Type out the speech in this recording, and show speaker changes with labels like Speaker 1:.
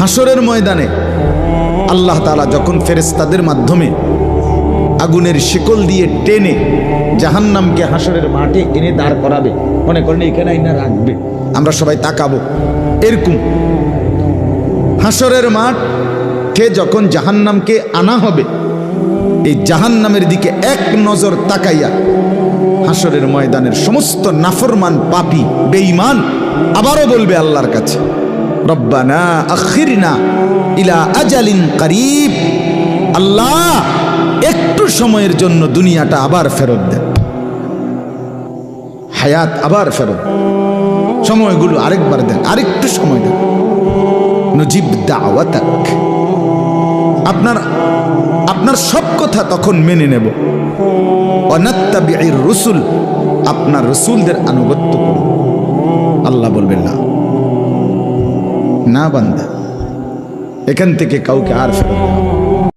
Speaker 1: হাসরের ময়দানে আল্লাহ তাআলা যখন ফেরেশতাদের মাধ্যমে আগুনের শিকল দিয়ে টেনে জাহান্নামকে হাসরের মাঠে এনে দাঁড় করাবে, মনে করেন এখানে আইনা রাখবে, আমরা সবাই তাকাবো, এরকম হাসরের মাঠে যখন জাহান্নামকে আনা হবে, এই জাহান্নামের দিকে এক নজর তাকাইয়া হাসরের ময়দানের সমস্ত নাফরমান পাপী বেঈমান আবারও বলবে আল্লাহর কাছে, রব্বানা আখিরনা ইলা আজালিন করিব, আল্লাহ একটু সময়ের জন্য দুনিয়াটা আবার ফেরত দেন, হায়াত আবার ফেরত, সময়গুলো আরেকবার দেন, আরেকটু সময় দেন, নুজিব দাওয়াতাক, আপনার সব কথা তখন মেনে নেব, ওয়ানাত্তাবিউর রুসুল, আপনার রসুলদের আনুগত্য করব। আল্লাহ বলবেন না, না বান্দা, এখান থেকে কাউকে আর ফেরত দেওয়া